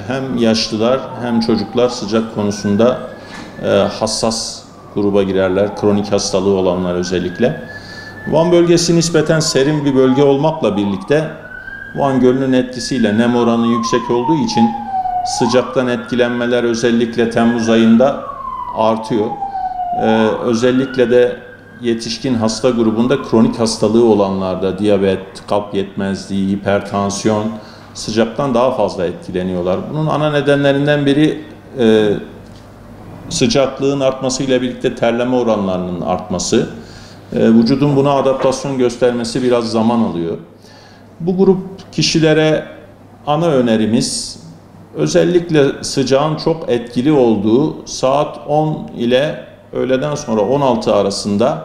Hem yaşlılar hem çocuklar sıcak konusunda hassas gruba girerler. Kronik hastalığı olanlar özellikle. Van bölgesi nispeten serin bir bölge olmakla birlikte Van Gölü'nün etkisiyle nem oranı yüksek olduğu için sıcaktan etkilenmeler özellikle Temmuz ayında artıyor. Özellikle de yetişkin hasta grubunda kronik hastalığı olanlarda diyabet, kalp yetmezliği, hipertansiyon sıcaktan daha fazla etkileniyorlar. Bunun ana nedenlerinden biri sıcaklığın artmasıyla birlikte terleme oranlarının artması. Vücudun buna adaptasyon göstermesi biraz zaman alıyor. Bu grup kişilere ana önerimiz özellikle sıcağın çok etkili olduğu saat 10 ile öğleden sonra 16 arasında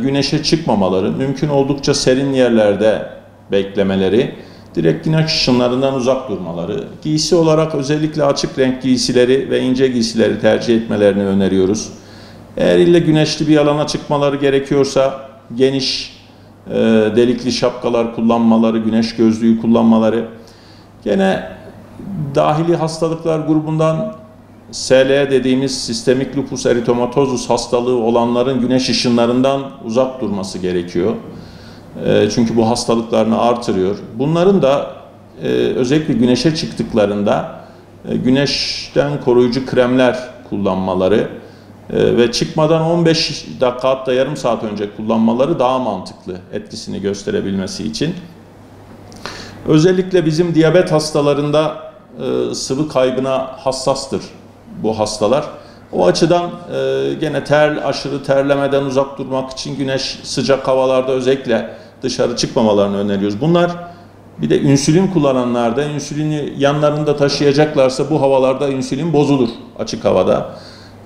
güneşe çıkmamaları, mümkün oldukça serin yerlerde beklemeleri, direkt güneş ışınlarından uzak durmaları, giysi olarak özellikle açık renk giysileri ve ince giysileri tercih etmelerini öneriyoruz. Eğer ille güneşli bir alana çıkmaları gerekiyorsa geniş delikli şapkalar kullanmaları, güneş gözlüğü kullanmaları, gene dahili hastalıklar grubundan SLE dediğimiz sistemik lupus eritomatosus hastalığı olanların güneş ışınlarından uzak durması gerekiyor. Çünkü bu hastalıklarını artırıyor. Bunların da özellikle güneşe çıktıklarında güneşten koruyucu kremler kullanmaları ve çıkmadan 15 dakika hatta yarım saat önce kullanmaları daha mantıklı etkisini gösterebilmesi için. Özellikle bizim diyabet hastalarında sıvı kaybına hassastır bu hastalar. O açıdan gene aşırı terlemeden uzak durmak için güneş sıcak havalarda özellikle dışarı çıkmamalarını öneriyoruz. Bunlar bir de insülin kullananlarda insülini yanlarında taşıyacaklarsa bu havalarda insülin bozulur açık havada.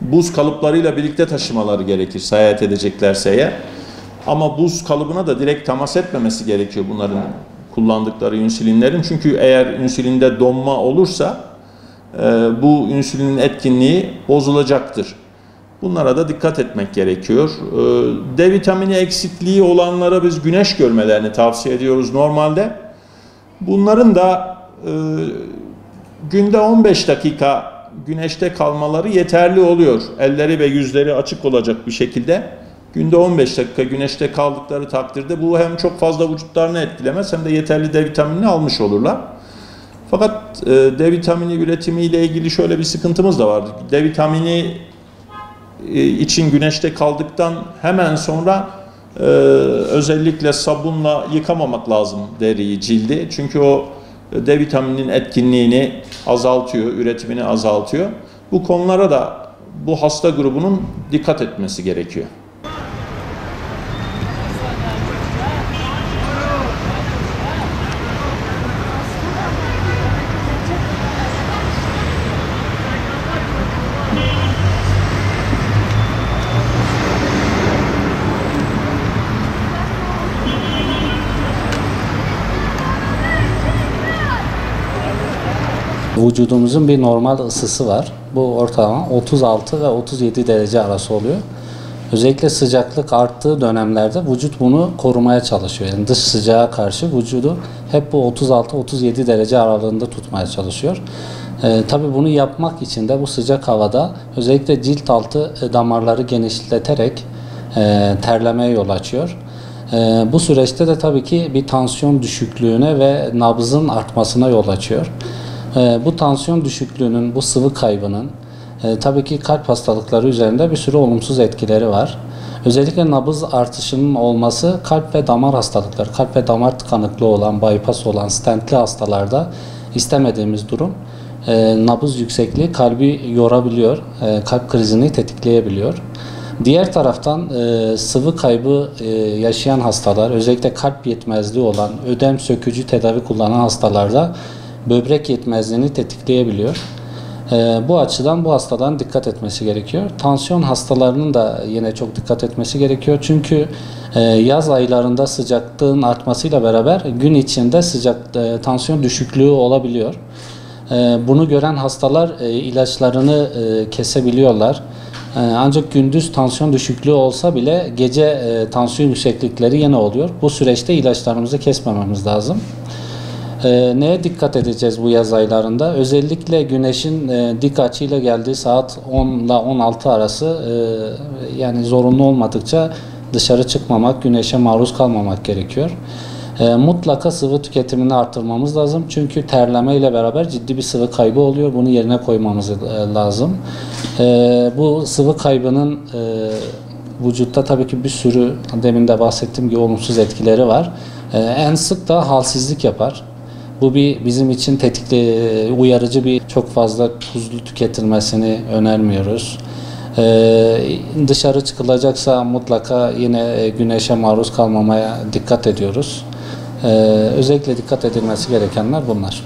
Buz kalıplarıyla birlikte taşımaları gerekir seyahat edeceklerse eğer. Ama buz kalıbına da direkt temas etmemesi gerekiyor bunların kullandıkları insülinlerin. Çünkü eğer insülinde donma olursa bu insülinin etkinliği bozulacaktır. Bunlara da dikkat etmek gerekiyor. D vitamini eksikliği olanlara biz güneş görmelerini tavsiye ediyoruz normalde. Bunların da günde 15 dakika güneşte kalmaları yeterli oluyor. Elleri ve yüzleri açık olacak bir şekilde. Günde 15 dakika güneşte kaldıkları takdirde bu hem çok fazla vücutlarını etkilemez hem de yeterli D vitaminini almış olurlar. Fakat D vitamini üretimi ile ilgili şöyle bir sıkıntımız da var. D vitamini için güneşte kaldıktan hemen sonra özellikle sabunla yıkamamak lazım deriyi, cildi. Çünkü o D vitamininin etkinliğini azaltıyor, üretimini azaltıyor. Bu konulara da bu hasta grubunun dikkat etmesi gerekiyor. Vücudumuzun bir normal ısısı var. Bu ortalama 36 ve 37 derece arası oluyor. Özellikle sıcaklık arttığı dönemlerde vücut bunu korumaya çalışıyor. Yani dış sıcağa karşı vücudu hep bu 36-37 derece aralığında tutmaya çalışıyor. Tabii bunu yapmak için de bu sıcak havada özellikle cilt altı damarları genişleterek terlemeye yol açıyor. Bu süreçte de tabii ki bir tansiyon düşüklüğüne ve nabzın artmasına yol açıyor. Bu tansiyon düşüklüğünün, bu sıvı kaybının tabii ki kalp hastalıkları üzerinde bir sürü olumsuz etkileri var. Özellikle nabız artışının olması kalp ve damar hastalıkları, kalp ve damar tıkanıklığı olan, bypass olan, stentli hastalarda istemediğimiz durum. nabız yüksekliği kalbi yorabiliyor, kalp krizini tetikleyebiliyor. Diğer taraftan sıvı kaybı yaşayan hastalar, özellikle kalp yetmezliği olan, ödem sökücü tedavi kullanan hastalarda böbrek yetmezliğini tetikleyebiliyor. Bu açıdan bu hastaların dikkat etmesi gerekiyor. Tansiyon hastalarının da yine çok dikkat etmesi gerekiyor. Çünkü yaz aylarında sıcaklığın artmasıyla beraber gün içinde tansiyon düşüklüğü olabiliyor. Bunu gören hastalar ilaçlarını kesebiliyorlar. Ancak gündüz tansiyon düşüklüğü olsa bile gece tansiyon yükseklikleri yine oluyor. Bu süreçte ilaçlarımızı kesmememiz lazım. Neye dikkat edeceğiz bu yaz aylarında? Özellikle güneşin dik açıyla geldiği saat 10 ile 16 arası yani zorunlu olmadıkça dışarı çıkmamak, güneşe maruz kalmamak gerekiyor. Mutlaka sıvı tüketimini artırmamız lazım. Çünkü terleme ile beraber ciddi bir sıvı kaybı oluyor. Bunu yerine koymamız lazım. Bu sıvı kaybının vücutta tabii ki bir sürü, demin de bahsettiğim gibi, olumsuz etkileri var. En sık da halsizlik yapar. Bu bizim için uyarıcı çok fazla tuzlu tüketilmesini önermiyoruz. Dışarı çıkılacaksa mutlaka yine güneşe maruz kalmamaya dikkat ediyoruz. Özellikle dikkat edilmesi gerekenler bunlar.